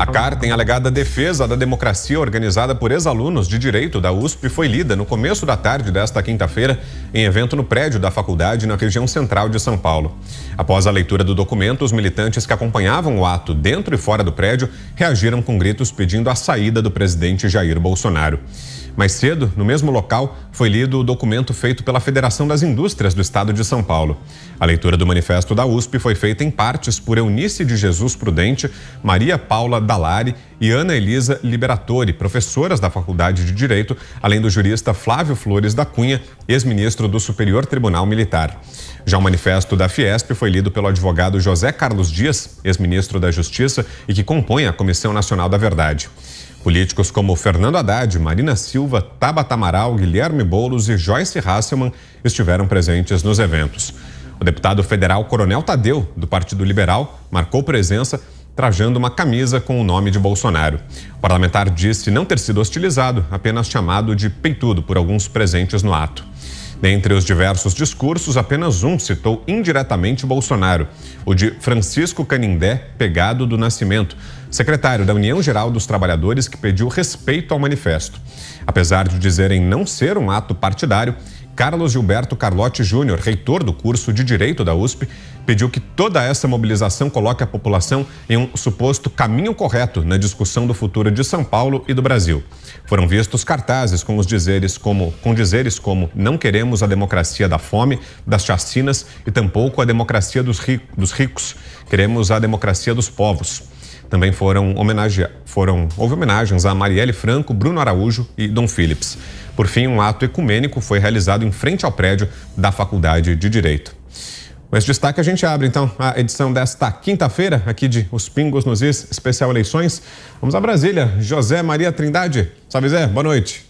A carta em alegada defesa da democracia organizada por ex-alunos de Direito da USP foi lida no começo da tarde desta quinta-feira em evento no prédio da faculdade na região central de São Paulo. Após a leitura do documento, os militantes que acompanhavam o ato dentro e fora do prédio reagiram com gritos pedindo a saída do presidente Jair Bolsonaro. Mais cedo, no mesmo local, foi lido o documento feito pela Federação das Indústrias do Estado de São Paulo. A leitura do manifesto da USP foi feita em partes por Eunice de Jesus Prudente, Maria Paula Dalari e Ana Elisa Liberatori, professoras da Faculdade de Direito, além do jurista Flávio Flores da Cunha, ex-ministro do Superior Tribunal Militar. Já o manifesto da Fiesp foi lido pelo advogado José Carlos Dias, ex-ministro da Justiça e que compõe a Comissão Nacional da Verdade. Políticos como Fernando Haddad, Marina Silva, Tabata Amaral, Guilherme Boulos e Joyce Hasselmann estiveram presentes nos eventos. O deputado federal Coronel Tadeu, do Partido Liberal, marcou presença trajando uma camisa com o nome de Bolsonaro. O parlamentar disse não ter sido hostilizado, apenas chamado de peitudo por alguns presentes no ato. Dentre os diversos discursos, apenas um citou indiretamente Bolsonaro, o de Francisco Canindé Pegado do Nascimento, secretário da União Geral dos Trabalhadores, que pediu respeito ao manifesto. Apesar de dizerem não ser um ato partidário, Carlos Gilberto Carlotti Júnior, reitor do curso de Direito da USP, pediu que toda essa mobilização coloque a população em um suposto caminho correto na discussão do futuro de São Paulo e do Brasil. Foram vistos cartazes com dizeres como não queremos a democracia da fome, das chacinas e tampouco a democracia dos ricos, queremos a democracia dos povos. Também houve homenagens a Marielle Franco, Bruno Araújo e Dom Phillips. Por fim, um ato ecumênico foi realizado em frente ao prédio da Faculdade de Direito. Com esse destaque, a gente abre, então, a edição desta quinta-feira, aqui de Os Pingos nos Is, especial eleições. Vamos a Brasília. José Maria Trindade. Salve, Zé. Boa noite.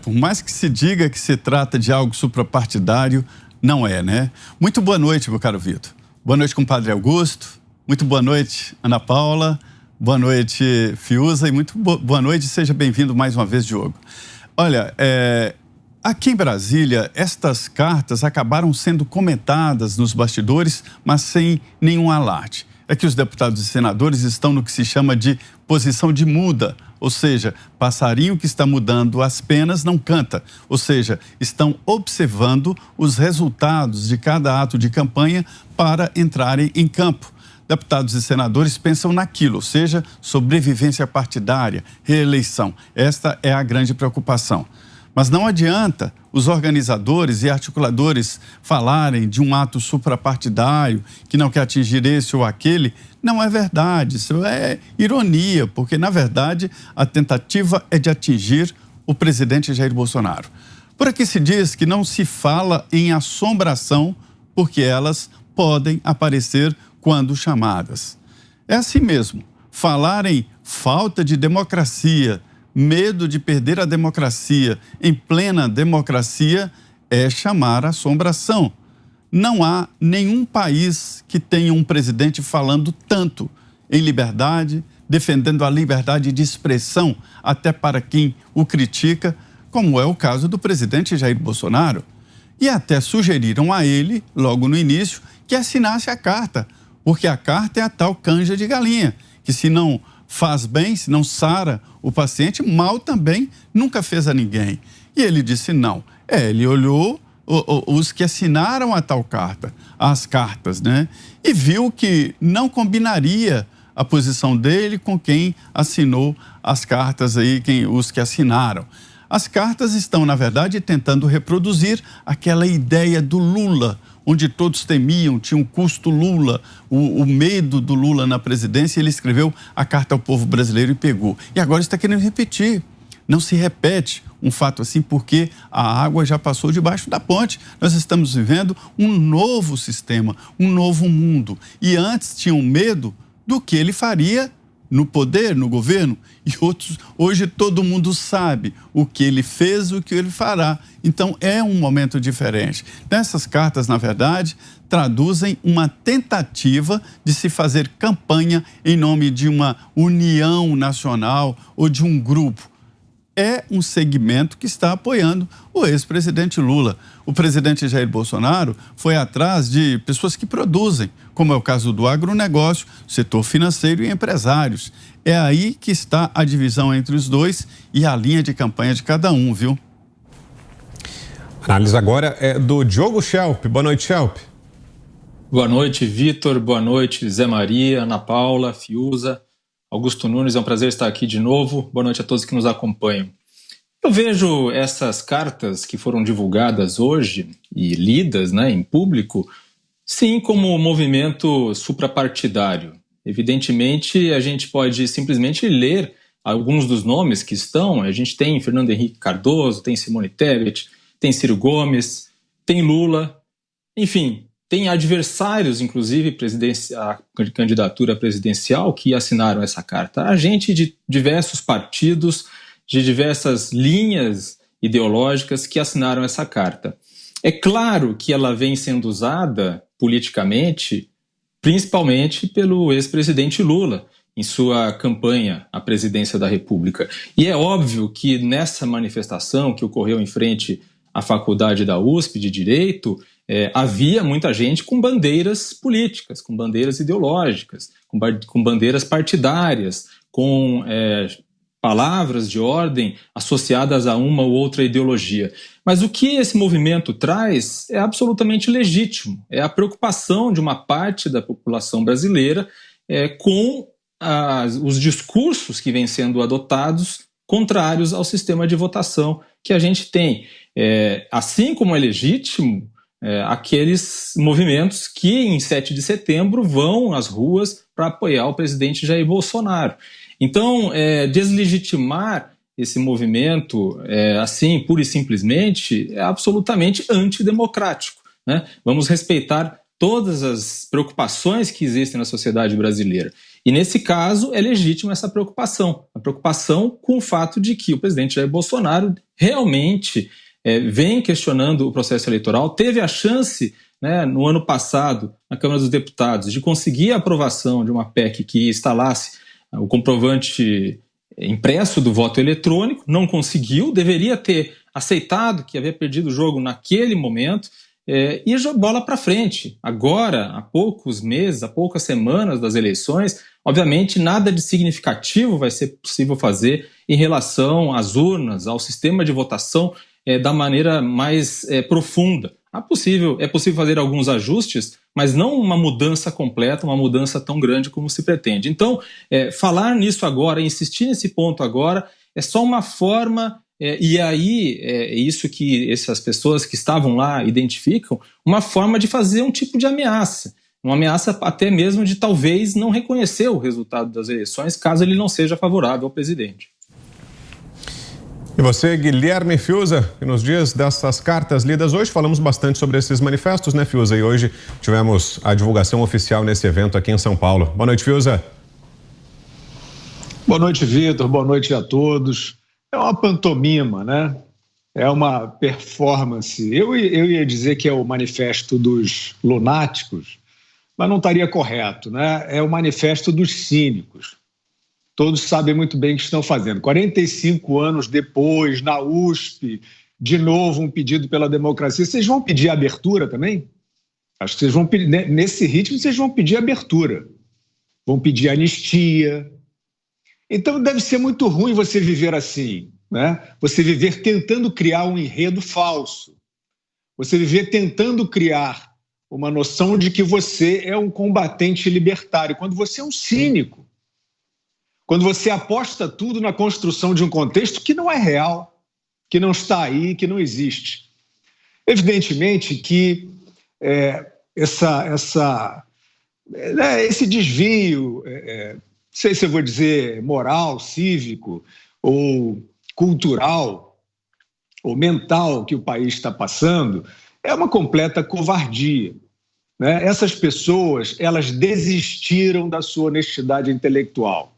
Por mais que se diga que se trata de algo suprapartidário, não é, né? Muito boa noite, meu caro Vitor. Boa noite, compadre Augusto. Muito boa noite, Ana Paula. Boa noite, Fiuza. E muito boa noite, seja bem-vindo mais uma vez, Diogo. Olha, aqui em Brasília, estas cartas acabaram sendo comentadas nos bastidores, mas sem nenhum alarde. É que os deputados e senadores estão no que se chama de posição de muda, ou seja, passarinho que está mudando as penas não canta, ou seja, estão observando os resultados de cada ato de campanha para entrarem em campo. Deputados e senadores pensam naquilo, ou seja, sobrevivência partidária, reeleição. Esta é a grande preocupação. Mas não adianta os organizadores e articuladores falarem de um ato suprapartidário que não quer atingir esse ou aquele. Não é verdade, isso é ironia, porque, na verdade, a tentativa é de atingir o presidente Jair Bolsonaro. Por aqui se diz que não se fala em assombração, porque elas podem aparecer quando chamadas. É assim mesmo, falar em falta de democracia, medo de perder a democracia em plena democracia é chamar assombração. Não há nenhum país que tenha um presidente falando tanto em liberdade, defendendo a liberdade de expressão até para quem o critica, como é o caso do presidente Jair Bolsonaro. E até sugeriram a ele, logo no início, que assinasse a carta, porque a carta é a tal canja de galinha, que se não faz bem, se não sara o paciente, mal também nunca fez a ninguém. E ele disse não. Ele olhou os que assinaram a tal carta, as cartas, né? E viu que não combinaria a posição dele com quem assinou as cartas aí, os que assinaram. As cartas estão, na verdade, tentando reproduzir aquela ideia do Lula, onde todos temiam, tinha um custo Lula, o medo do Lula na presidência. Ele escreveu a carta ao povo brasileiro e pegou. E agora está querendo repetir. Não se repete um fato assim porque a água já passou debaixo da ponte. Nós estamos vivendo um novo sistema, um novo mundo. E antes tinham medo do que ele faria no poder, no governo, e outros, hoje todo mundo sabe o que ele fez, o que ele fará. Então é um momento diferente. Essas cartas, na verdade, traduzem uma tentativa de se fazer campanha em nome de uma união nacional ou de um grupo. é um segmento que está apoiando o ex-presidente Lula. O presidente Jair Bolsonaro foi atrás de pessoas que produzem, como é o caso do agronegócio, setor financeiro e empresários. É aí que está a divisão entre os dois e a linha de campanha de cada um, viu? A análise agora é do Diogo Schelp. Boa noite, Schelp. Boa noite, Vitor. Boa noite, Zé Maria, Ana Paula, Fiuza, Augusto Nunes. É um prazer estar aqui de novo. Boa noite a todos que nos acompanham. Eu vejo essas cartas que foram divulgadas hoje e lidas, em público, sim, como um movimento suprapartidário. Evidentemente, a gente pode simplesmente ler alguns dos nomes que estão. A gente tem Fernando Henrique Cardoso, tem Simone Tebet, tem Ciro Gomes, tem Lula, enfim, tem adversários, inclusive, a candidatura presidencial que assinaram essa carta. Há gente de diversos partidos, de diversas linhas ideológicas que assinaram essa carta. É claro que ela vem sendo usada politicamente, principalmente pelo ex-presidente Lula, em sua campanha à presidência da República. E é óbvio que nessa manifestação que ocorreu em frente à faculdade da USP de Direito, havia muita gente com bandeiras políticas, com bandeiras ideológicas, com bandeiras partidárias, com palavras de ordem associadas a uma ou outra ideologia. Mas o que esse movimento traz é absolutamente legítimo. É a preocupação de uma parte da população brasileira com os discursos que vêm sendo adotados contrários ao sistema de votação que a gente tem. Assim como é legítimo aqueles movimentos que em 7 de setembro vão às ruas para apoiar o presidente Jair Bolsonaro. Então, deslegitimar esse movimento, assim, pura e simplesmente, é absolutamente antidemocrático, né? Vamos respeitar todas as preocupações que existem na sociedade brasileira. E, nesse caso, é legítima essa preocupação. A preocupação com o fato de que o presidente Jair Bolsonaro realmente vem questionando o processo eleitoral, teve a chance, no ano passado, na Câmara dos Deputados, de conseguir a aprovação de uma PEC que instalasse o comprovante impresso do voto eletrônico, não conseguiu, deveria ter aceitado que havia perdido o jogo naquele momento e bola para frente. Agora, há poucos meses, há poucas semanas das eleições, obviamente nada de significativo vai ser possível fazer em relação às urnas, ao sistema de votação da maneira mais profunda. É possível fazer alguns ajustes, mas não uma mudança completa, uma mudança tão grande como se pretende. Então, falar nisso agora, insistir nesse ponto agora, é só uma forma, e aí é isso que essas pessoas que estavam lá identificam, uma forma de fazer um tipo de ameaça. Uma ameaça até mesmo de talvez não reconhecer o resultado das eleições, caso ele não seja favorável ao presidente. E você, Guilherme Fiuza, e nos dias dessas cartas lidas hoje, falamos bastante sobre esses manifestos, né, Fiuza? E hoje tivemos a divulgação oficial nesse evento aqui em São Paulo. Boa noite, Fiuza. Boa noite, Vitor. Boa noite a todos. É uma pantomima, né? É uma performance. Eu ia dizer que é o manifesto dos lunáticos, mas não estaria correto, né? É o manifesto dos cínicos. Todos sabem muito bem o que estão fazendo. 45 anos depois, na USP, de novo um pedido pela democracia. Vocês vão pedir abertura também? Acho que vocês vão pedir, nesse ritmo, vocês vão pedir abertura. Vão pedir anistia. Então deve ser muito ruim você viver assim, né? Você viver tentando criar um enredo falso. Você viver tentando criar uma noção de que você é um combatente libertário, quando você é um cínico. Quando você aposta tudo na construção de um contexto que não é real, que não está aí, que não existe. Evidentemente que esse desvio, não sei se eu vou dizer moral, cívico ou cultural ou mental que o país está passando, é uma completa covardia, né? Essas pessoas, elas desistiram da sua honestidade intelectual.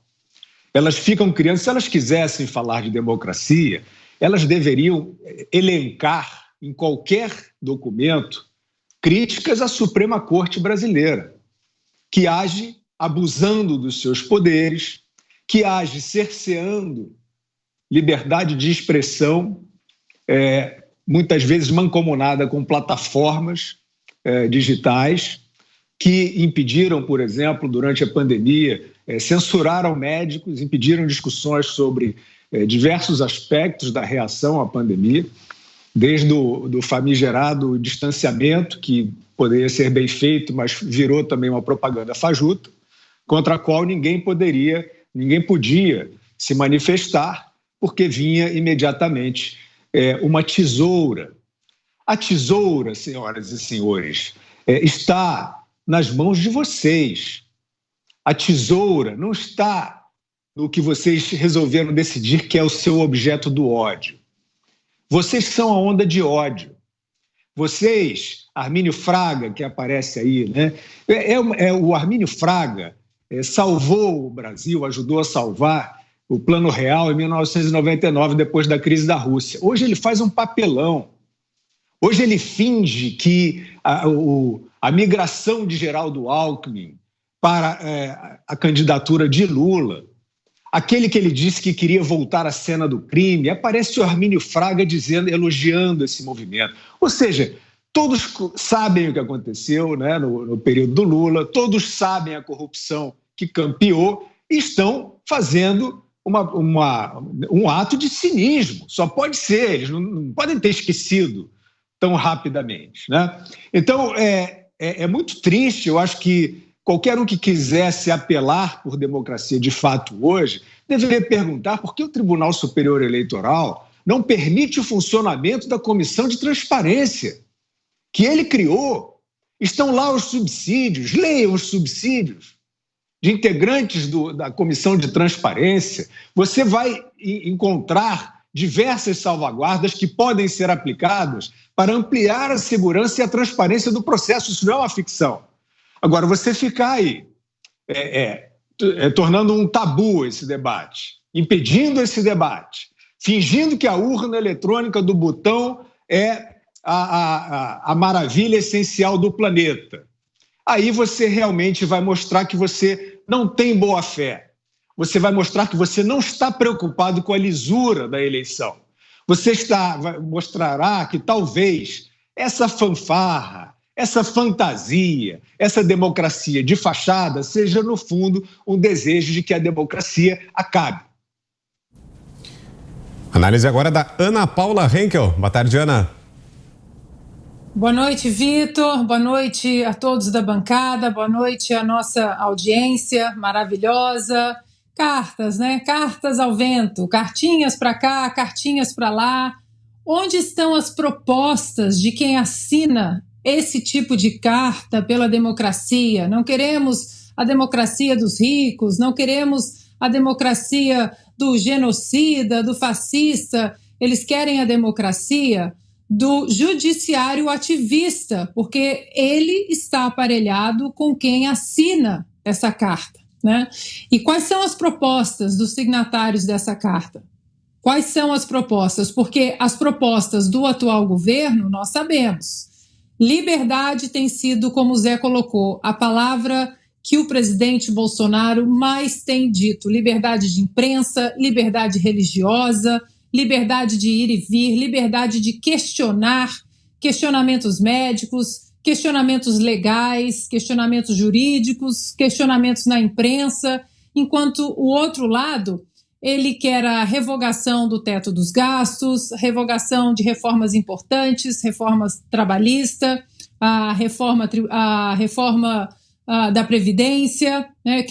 Elas ficam criando, se elas quisessem falar de democracia, elas deveriam elencar em qualquer documento críticas à Suprema Corte brasileira, que age abusando dos seus poderes, que age cerceando liberdade de expressão, muitas vezes mancomunada com plataformas digitais que impediram, por exemplo, durante a pandemia, censuraram médicos, impediram discussões sobre diversos aspectos da reação à pandemia, desde do famigerado distanciamento, que poderia ser bem feito, mas virou também uma propaganda fajuta, contra a qual ninguém podia se manifestar, porque vinha imediatamente uma tesoura. A tesoura, senhoras e senhores, está nas mãos de vocês. A tesoura não está no que vocês resolveram decidir que é o seu objeto do ódio. Vocês são a onda de ódio. Vocês, Armínio Fraga, que aparece aí, né? O Armínio Fraga salvou o Brasil, ajudou a salvar o Plano Real em 1999, depois da crise da Rússia. Hoje ele faz um papelão. Hoje ele finge que a migração de Geraldo Alckmin para a candidatura de Lula, aquele que ele disse que queria voltar à cena do crime, aparece o Armínio Fraga elogiando esse movimento. Ou seja, todos sabem o que aconteceu, né, no período do Lula, todos sabem a corrupção que campeou e estão fazendo um ato de cinismo. Só pode ser, eles não podem ter esquecido tão rapidamente, né? Então, é muito triste. Eu acho que qualquer um que quisesse apelar por democracia de fato hoje deveria perguntar por que o Tribunal Superior Eleitoral não permite o funcionamento da Comissão de Transparência que ele criou. Estão lá os subsídios, leiam os subsídios de integrantes da Comissão de Transparência. Você vai encontrar diversas salvaguardas que podem ser aplicadas para ampliar a segurança e a transparência do processo. Isso não é uma ficção. Agora, você ficar aí tornando um tabu esse debate, impedindo esse debate, fingindo que a urna eletrônica do botão é a maravilha essencial do planeta, aí você realmente vai mostrar que você não tem boa fé. Você vai mostrar que você não está preocupado com a lisura da eleição. Você mostrará que talvez essa fanfarra, essa fantasia, essa democracia de fachada seja, no fundo, um desejo de que a democracia acabe. Análise agora da Ana Paula Henkel. Boa tarde, Ana. Boa noite, Vitor. Boa noite a todos da bancada. Boa noite à nossa audiência maravilhosa. Cartas, né? Cartas ao vento. Cartinhas para cá, cartinhas para lá. Onde estão as propostas de quem assina esse tipo de carta pela democracia? Não queremos a democracia dos ricos, não queremos a democracia do genocida, do fascista. Eles querem a democracia do judiciário ativista, porque ele está aparelhado com quem assina essa carta, né? E quais são as propostas dos signatários dessa carta? Quais são as propostas? Porque as propostas do atual governo, nós sabemos. Liberdade tem sido, como o Zé colocou, a palavra que o presidente Bolsonaro mais tem dito. Liberdade de imprensa, liberdade religiosa, liberdade de ir e vir, liberdade de questionar, questionamentos médicos, questionamentos legais, questionamentos jurídicos, questionamentos na imprensa, enquanto o outro lado, ele quer a revogação do teto dos gastos, revogação de reformas importantes, reformas trabalhista, a reforma da Previdência, né?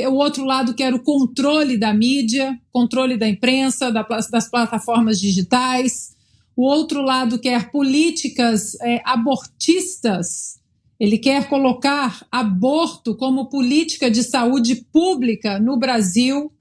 O outro lado quer o controle da mídia, controle da imprensa, das plataformas digitais. O outro lado quer políticas abortistas. Ele quer colocar aborto como política de saúde pública no Brasil.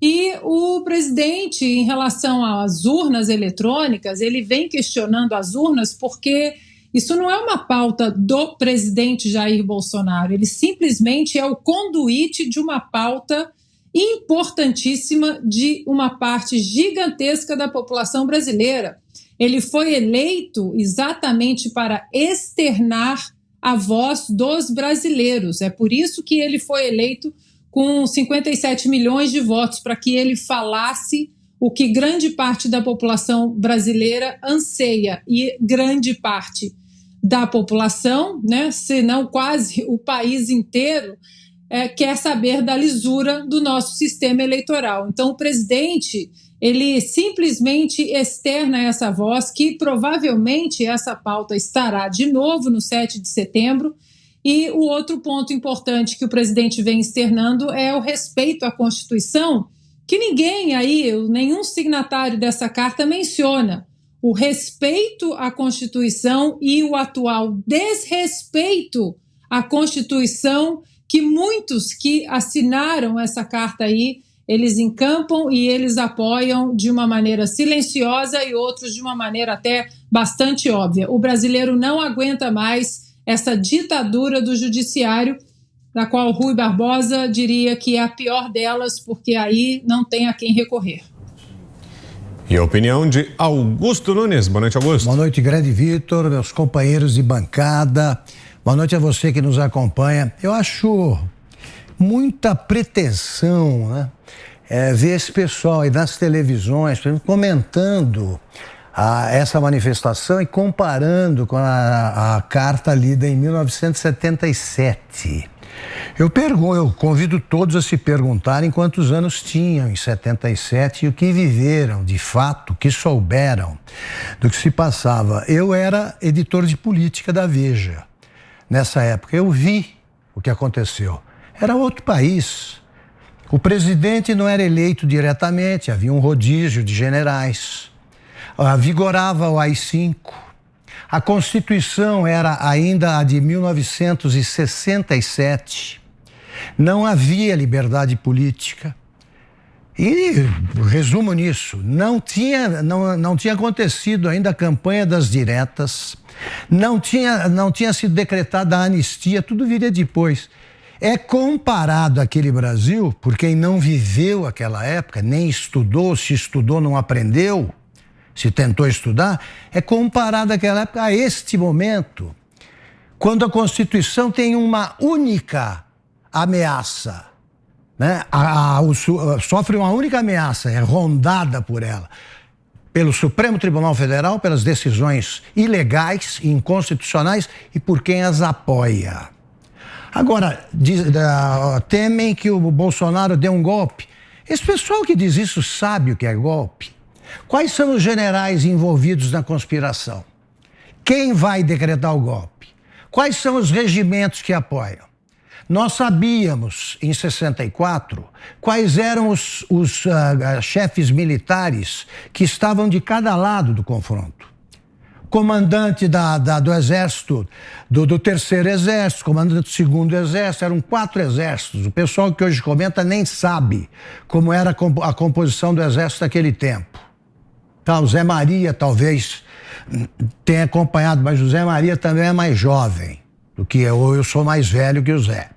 E o presidente, em relação às urnas eletrônicas, ele vem questionando as urnas porque isso não é uma pauta do presidente Jair Bolsonaro, ele simplesmente é o conduíte de uma pauta importantíssima de uma parte gigantesca da população brasileira. Ele foi eleito exatamente para externar a voz dos brasileiros. É por isso que ele foi eleito com 57 milhões de votos, para que ele falasse o que grande parte da população brasileira anseia, e grande parte da população, né, se não quase o país inteiro, quer saber da lisura do nosso sistema eleitoral. Então, o presidente, ele simplesmente externa essa voz que provavelmente essa pauta estará de novo no 7 de setembro. E o outro ponto importante que o presidente vem externando é o respeito à Constituição, que ninguém aí, nenhum signatário dessa carta menciona. O respeito à Constituição e o atual desrespeito à Constituição que muitos que assinaram essa carta aí, eles encampam e eles apoiam de uma maneira silenciosa e outros de uma maneira até bastante óbvia. O brasileiro não aguenta mais essa ditadura do judiciário, da qual Rui Barbosa diria que é a pior delas, porque aí não tem a quem recorrer. E a opinião de Augusto Nunes. Boa noite, Augusto. Boa noite, grande Vitor, meus companheiros de bancada. Boa noite a você que nos acompanha. Eu acho muita pretensão, né? Ver esse pessoal aí nas televisões comentando essa manifestação e comparando com a carta lida em 1977. Eu convido todos a se perguntarem quantos anos tinham em 77 e o que viveram, de fato, o que souberam do que se passava. Eu era editor de política da Veja nessa época. Eu vi o que aconteceu. Era outro país. O presidente não era eleito diretamente, havia um rodízio de generais. Vigorava o AI-5. A Constituição era ainda a de 1967. Não havia liberdade política. E, resumo nisso, não tinha acontecido ainda a campanha das diretas, não tinha sido decretada a anistia, tudo viria depois. É comparado àquele Brasil, por quem não viveu aquela época, nem estudou, se estudou não aprendeu, se tentou estudar, é comparado àquela época a este momento, quando a Constituição tem uma única ameaça, né? Sofre uma única ameaça, é rondada por ela, pelo Supremo Tribunal Federal, pelas decisões ilegais e inconstitucionais e por quem as apoia. Agora, temem que o Bolsonaro dê um golpe. Esse pessoal que diz isso sabe o que é golpe? Quais são os generais envolvidos na conspiração? Quem vai decretar o golpe? Quais são os regimentos que apoiam? Nós sabíamos, em 64, quais eram os chefes militares que estavam de cada lado do confronto. Comandante do exército, do terceiro exército, comandante do segundo exército, eram 4 exércitos. O pessoal que hoje comenta nem sabe como era a composição do exército naquele tempo. O Zé Maria talvez tenha acompanhado, mas o Zé Maria também é mais jovem do que eu, ou eu sou mais velho que o Zé.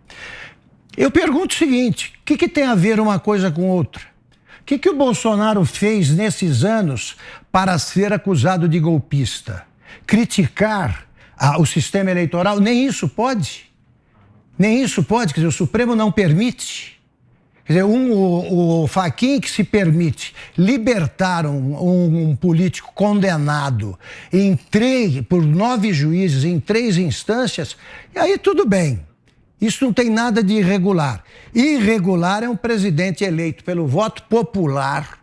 Eu pergunto o seguinte, o que tem a ver uma coisa com outra? O que o Bolsonaro fez nesses anos para ser acusado de golpista? Criticar o sistema eleitoral? Nem isso pode. Nem isso pode, quer dizer, o Supremo não permite. Quer dizer, o Fachin que se permite libertar um político condenado por 9 juízes em 3 instâncias, e aí tudo bem. Isso não tem nada de irregular. Irregular é um presidente eleito pelo voto popular,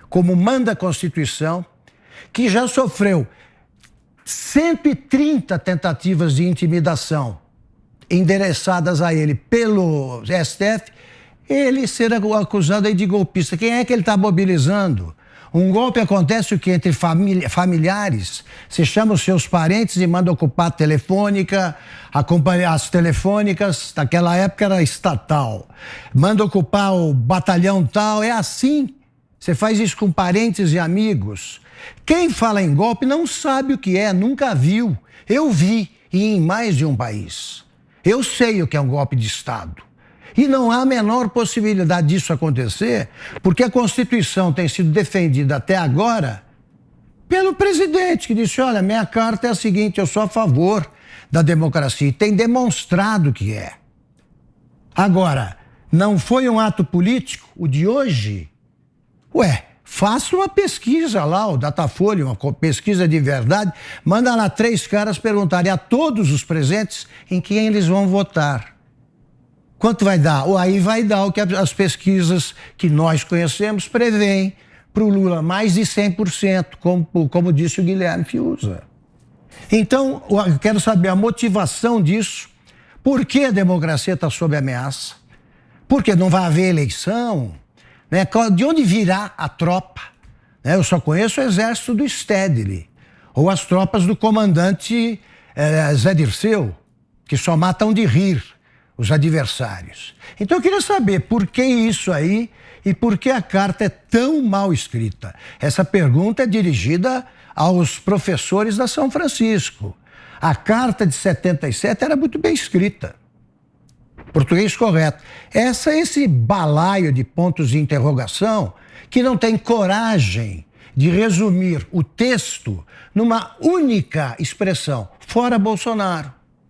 como manda a Constituição, que já sofreu 130 tentativas de intimidação endereçadas a ele pelo STF, ele ser acusado aí de golpista. Quem é que ele está mobilizando? Um golpe acontece o quê? Entre familiares. Você chama os seus parentes e manda ocupar a telefônica, as telefônicas, naquela época era estatal. Manda ocupar o batalhão tal, é assim. Você faz isso com parentes e amigos. Quem fala em golpe não sabe o que é, nunca viu. Eu vi, e em mais de um país. Eu sei o que é um golpe de Estado. E não há a menor possibilidade disso acontecer, porque a Constituição tem sido defendida até agora pelo presidente, que disse, olha, minha carta é a seguinte, eu sou a favor da democracia, e tem demonstrado que é. Agora, não foi um ato político, o de hoje? Faça uma pesquisa lá, o Datafolha, uma pesquisa de verdade, manda lá 3 caras perguntarem a todos os presentes em quem eles vão votar. Quanto vai dar? Aí vai dar o que as pesquisas que nós conhecemos preveem para o Lula, mais de 100%, como disse o Guilherme Fiuza. Então, eu quero saber a motivação disso, por que a democracia está sob ameaça, porque não vai haver eleição, né? De onde virá a tropa? Né? Eu só conheço o exército do Stedley, ou as tropas do comandante Zé Dirceu, que só matam de rir os adversários. Então eu queria saber por que isso aí e por que a carta é tão mal escrita. Essa pergunta é dirigida aos professores da São Francisco. A carta de 77 era muito bem escrita. Português correto. Esse balaio de pontos de interrogação que não tem coragem de resumir o texto numa única expressão, fora Bolsonaro.